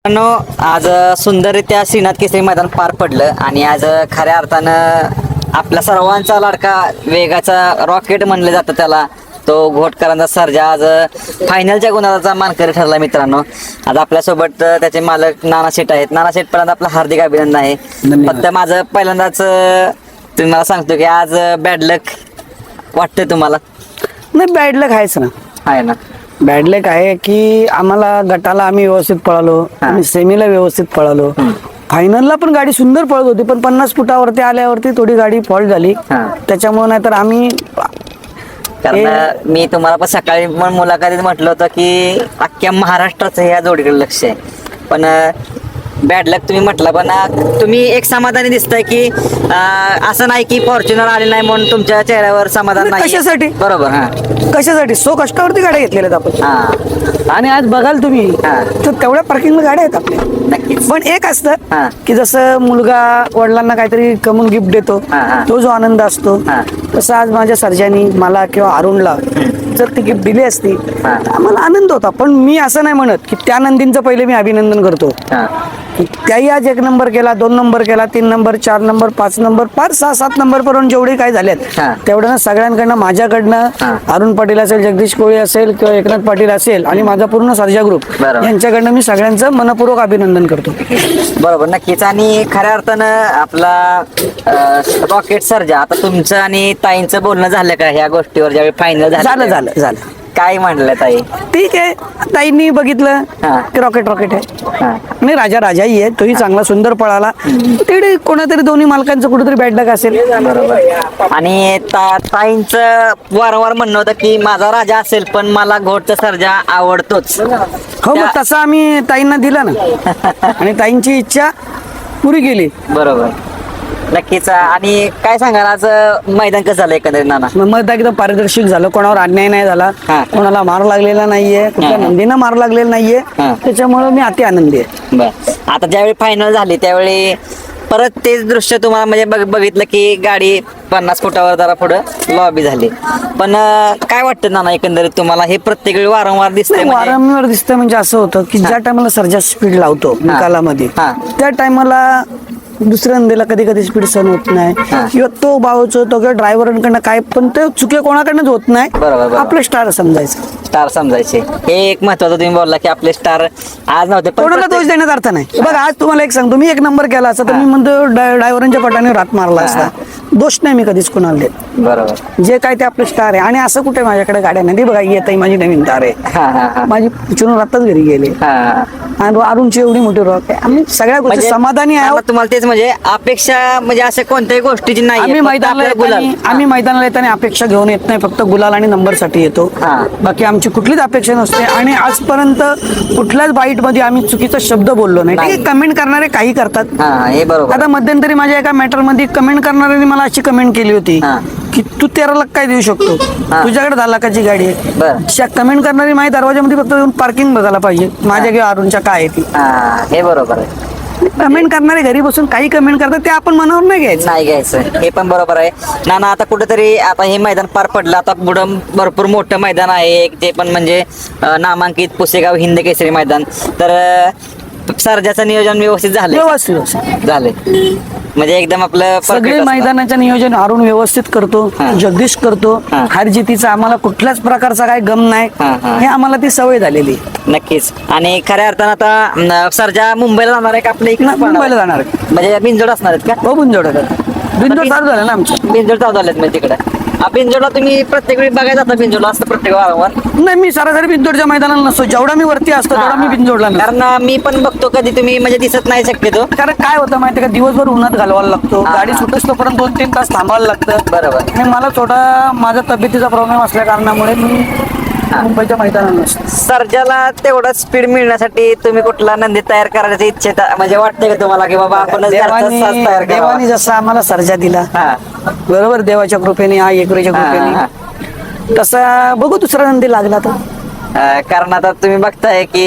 आज सुंदररित्या श्रीनाथ केसरी मैदान पार पडलं आणि आज खऱ्या अर्थानं आपल्या सर्वांचा लाडका वेगाचा रॉकेट म्हणलं जातं त्याला, तो घोटकरांचा सर्जा आज फायनलच्या गुणाचा मानकरी ठरला. मित्रांनो, आज आपल्यासोबत त्याचे मालक नाना शेठ आहेत. नाना शेठ पर्यंत आपलं हार्दिक अभिनंदन आहे. फक्त माझं पहिल्यांदाच तुम्हाला सांगतो की आज बॅड लक वाटतंय तुम्हाला? नाही, बॅड लक आहेच ना. आहे ना, बॅड लक आहे की आम्हाला गटाला आम्ही व्यवस्थित पळालो, आम्ही सेमीला व्यवस्थित पळालो, फायनलला पण गाडी सुंदर पळत होती, पण 50 फुटावरती आल्यावरती थोडी गाडी फॉल्ट झाली. त्याच्यामुळे नाहीतर आम्ही, कारण मी तुम्हाला पण सकाळी पण मुलाखतीत म्हटलं होतं की अख्ख्या महाराष्ट्राचं या जोडीकडे लक्ष आहे. पण बॅड लक तुम्ही म्हटलं, पण तुम्ही एक समाधानी दिसताय की असं नाही की फॉर्च्युनर आले नाही म्हणून तुमच्या चेहऱ्यावर समाधान नाही. कशासाठी? बरोबर. कशासाठी? कष्टावरती गाड्या घेतलेल्या आहेत आपण. आणि आज बघाल तुम्ही तर तेवढ्या पार्किंगला गाड्या आहेत आपल्या. नक्कीच. पण एक असतं की जसं मुलगा वडिलांना काहीतरी कमवून गिफ्ट देतो, तो जो आनंद असतो, तसं आज माझ्या सर्जानी मला किंवा अरुणला जर ती गिफ्ट दिली असती तर आम्हाला आनंद होता. पण मी असं नाही म्हणत की त्या नंदींचं पहिले मी अभिनंदन करतो. त्याही आज 1 नंबर केला, 2 नंबर केला, 3 नंबर, 4 नंबर, 5 नंबर, 5, 6, 7 नंबर पर्यंत जेवढे काय झालेत तेवढ्या सगळ्यांकडनं, माझ्याकडनं, अरुण पाटील असेल, जगदीश कोळी असेल किंवा एकनाथ पाटील असेल आणि माझा पूर्ण सर्जा ग्रुप यांच्याकडनं मी सगळ्यांचं मनपूर्वक अभिनंदन करतो. बरोबर, नक्कीच. आणि खऱ्या अर्थानं आपला रॉकेट सर्जा, आता तुमचं आणि ताईंचं बोलणं झालं का ह्या गोष्टीवर ज्यावेळी फायनल झालं? काय म्हणलं ताई? ठीक आहे, ताईंनी बघितलं की रॉकेट आहे आणि राजाही आहे, तोही चांगला सुंदर पळाला. तिकडे कोणातरी दोन्ही मालकांचं कुठेतरी बॅड लक असेल. बरोबर. आणि ताईंचं वारंवार म्हणणं होतं की माझा राजा असेल पण मला घोटचा सर्जा आवडतोच. हो, मग तसं आम्ही ताईंना दिला ना आणि ताईंची इच्छा पुरी केली. बरोबर, नक्कीच. आणि काय सांगाल आज मैदान कसं झालं एकंदरीत नाना? मग एकदम पारदर्शक झालं, कोणावर अन्याय नाही झाला, कोणाला मार लागलेला नाहीये, कुठल्या नंदीनं मार लागलेला नाहीये, त्याच्यामुळे मी अति आनंदी आहे. बर, आता ज्यावेळी फायनल झाली त्यावेळी परत तेच दृश्य तुम्हाला म्हणजे बघितलं की गाडी 50 फुटावर जरा पुढं लॉबी झाली. पण काय वाटतं नाना एकंदरीत तुम्हाला? हे प्रत्येक वेळी वारंवार दिसतंय. वारंवार दिसतं म्हणजे असं होतं की ज्या टायमाला सर्जा स्पीड लावतो निकालामध्ये, त्या टायमाला दुसऱ्या नंदीला कधी कधी स्पीड सहन होत नाही, किंवा तो भावच तो किंवा ड्रायव्हरांकडनं काय, पण ते चुके कोणाकडनंच होत नाही. आपले स्टार समजायचे. हे एक महत्वाचं तुम्ही बोलला की आपले स्टार आज नव्हते, कोणाला दोष देण्यात अर्थ नाही. बघा, आज तुम्हाला एक सांगतो, मी 1 नंबर केला असता तर मी म्हणतो ड्रायव्हरांच्या पटाने रात मारला असता. दोष नाही मी कधीच कोणाला देत. बरोबर, जे काय ते आपले स्टार आहे. आणि असं कुठे माझ्याकडे गाड्या नाही. बघा, येत माझी नवीन कार आहे, माझी चुनून आताच घरी गेले, आणि अरुणची एवढी मोठी रॉक आहे. आम्ही सगळ्या गोष्टी समाधानी आहे. तुम्हाला तेच म्हणजे अपेक्षा म्हणजे असं कोणत्याही गोष्टीची नाही. आम्ही मैदानाला येताना अपेक्षा घेऊन येत नाही, फक्त गुलाल आणि नंबर साठी येतो. बाकी आमची कुठलीच अपेक्षा नसते. आणि आजपर्यंत कुठल्याच बाईट मध्ये आम्ही चुकीचा शब्द बोललो नाही. कमेंट करणारे काही करतात. हे बरोबर. आता मध्यंतरी माझ्या एका मॅटर मध्ये कमेंट करणाऱ्यांनी मला अशी कमेंट केली होती की तू 13 लाख काय देऊ शकतो, तुझ्याकडे 10 लाखाची गाडी आहे. कमेंट करणारी माझ्या दरवाजामध्ये फक्त येऊन पार्किंग बघायला पाहिजे, माझ्या किंवा अरुणच्या काय आहे ती. हे बरोबर आहे. कमेंट करणारे घरी बसून काही कमेंट करतात, ते आपण मनावर नाही घ्यायचं. हे पण बरोबर आहे नाना. आता कुठेतरी आता हे मैदान पार पडलं, आता पुढं भरपूर मोठं मैदान आहे ते पण म्हणजे नामांकित पुसेगाव हिंद केसरी मैदान. तर सर्जाचं नियोजन व्यवस्थित झाले म्हणजे एकदम आपलं सगळे मैदानाचं नियोजन अरुण व्यवस्थित करतो, जगदीश करतो. हारजितीचा आम्हाला कुठल्याच प्रकारचा काही गम नाही, हे आम्हाला ती सवय झालेली. नक्कीच. आणि खऱ्या अर्थानं आता सर्जा मुंबईला जाणार आहे का आपल्या इकडे? मुंबईला जाणार आहे. म्हणजे बिनजोड असणार आहेत का? हो, बिनजोड चालू झालं ना आमच्या. बिनजोड चालू झालेत म्हणजे तिकडे. बिनजोडला तुम्ही प्रत्येक वेळी बघायला जाता? बिनजोडला असतं प्रत्येक वारंवार? नाही, मी सरासरी बिनजोडच्या मैदानाला नसतो. जेवढा मी वरती असतो तेवढा मी बिनजोडला नसतो. कारण मी पण बघतो कधी तुम्ही म्हणजे दिसत नाही शक्यतो. कारण काय होतं माहिती का, दिवसभर उन्हात घालवायला लागतो, गाडी सुटेस तोपर्यंत 2-3 तास थांबायला लागतं. बरोबर. आणि मला थोडा माझ्या तब्येतीचा प्रॉब्लेम असल्या कारणामुळे मी मुंबईच्या मैदानाला नसतो. सर्जाला तेवढा स्पीड मिळण्यासाठी तुम्ही कुठला नंदी तयार करायची इच्छा म्हणजे वाटते का तुम्हाला की बाबा आपण देवानी जसा आम्हाला सर्जा दिला, बरोबर, देवाच्या कृपेने, एकरेच्या कृपेने, तसा बघू दुसरा नंदी लागला तर. कारण आता तुम्ही बघताय की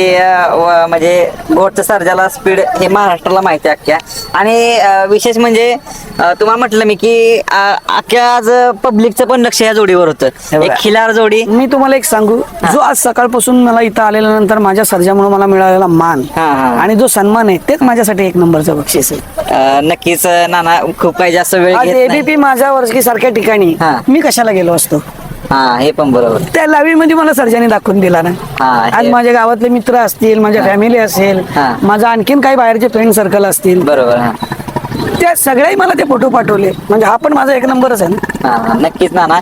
म्हणजे घोटच्या सर्जाला स्पीड हे महाराष्ट्राला माहिती आहे अख्ख्या. आणि विशेष म्हणजे तुम्हाला म्हटलं मी की अख्ख्या आज पब्लिकचं पण लक्ष या जोडीवर होतं. बघा. एक खिलार जोडी. मी तुम्हाला एक सांगू, जो आज सकाळपासून मला इथं आलेल्यानंतर माझ्या सर्जामुळे मला मिळालेला मान हा, हा. आणि जो सन्मान आहे तेच माझ्यासाठी एक नंबरचं बक्षीस आहे. नक्कीच नाना खूप काही जास्त वेळ आज घेत नाही. एबीपी माझ्या वर्षी सारख्या ठिकाणी हा. मी कशाला गेलो असतो. हा, हे पण बरोबर. त्या लावीमध्ये मला सर्जाने दाखवून दिला ना. हा, आज हे- माझ्या गावातले मित्र असतील, माझ्या फॅमिली असेल, हा. माझा आणखीन काही बाहेरचे फ्रेंड सर्कल असतील, बरोबर. हा. त्या सगळ्याही मला ते फोटो पाठवले. म्हणजे हा पण माझा एक नंबरच आहे ना. हा, नक्कीच नाना.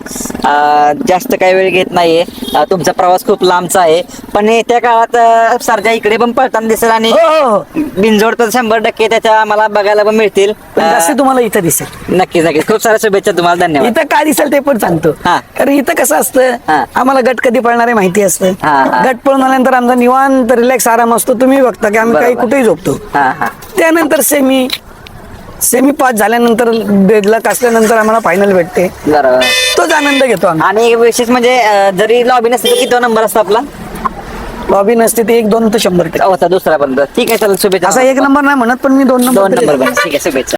जास्त काही वेळ घेत नाहीये. तुमचा प्रवास खूप लांबचा आहे, पण येत्या काळात सर्जा इकडे पण पळताना दिसेल आणि हो, हो, हो. बिनजोड तर 100% त्याच्या आम्हाला बघायला पण मिळतील. पण जास्त तुम्हाला इथं दिसेल. नक्कीच नक्कीच. खूप साऱ्या शुभेच्छा तुम्हाला. धन्यवाद. इथं काय दिसेल ते पण सांगतो. हा. कारण इथं कसं हा. असतं, आम्हाला गट कधी पळणार आहे माहिती असतं. हा, हा. गट पळून आल्यानंतर आमचा निवांत रिलॅक्स आराम असतो. तुम्ही बघता की आम्ही काही बरोबर. कुठेही झोपतो. हा, हा. त्यानंतर सेमी पास झाल्यानंतर बेदलक असल्यानंतर आम्हाला फायनल भेटते. बरोबर. तोच आनंद घेतो आम्ही. आणि एक विशेष म्हणजे जरी लॉबी नसली तर किती नंबर असतो आपला? लॉबी नसते ते 1-2 तर 100%. होता दुसरा पर्यंत. ठीक आहे, चला शुभेच्छा. असा एक नंबर नाही म्हणत, पण मी 2 दोन नंबर नंबर बन. ठीक आहे, शुभेच्छा.